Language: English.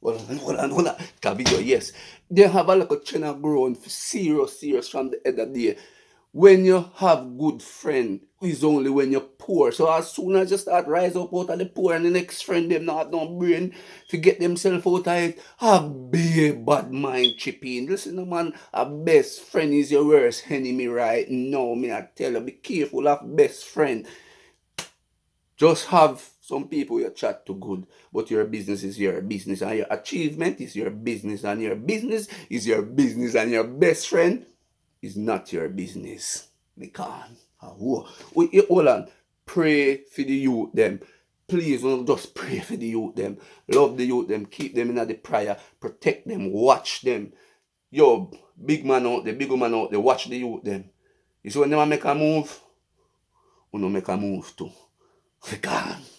Hold on. Video, yes. They have a little channel grown serious from the other day. When you have good friend, it's only when you're poor. So as soon as you start rise up out of the poor and the next friend them not have no brain to get themselves out of it, have big bad mind chipping. Listen, man, a best friend is your worst enemy right now. Me I tell you, be careful of best friend. Just have some people you chat to good, but your business is your business, and your achievement is your business, and your business is your business, and your best friend is not your business. Because hold on, pray for the youth them. Please don't just pray for the youth them. Love the youth them. Keep them in the prayer. Protect them. Watch them. Yo, big man out there, big woman out there. Watch the youth them. You see when they make a move, you know make a move too. Because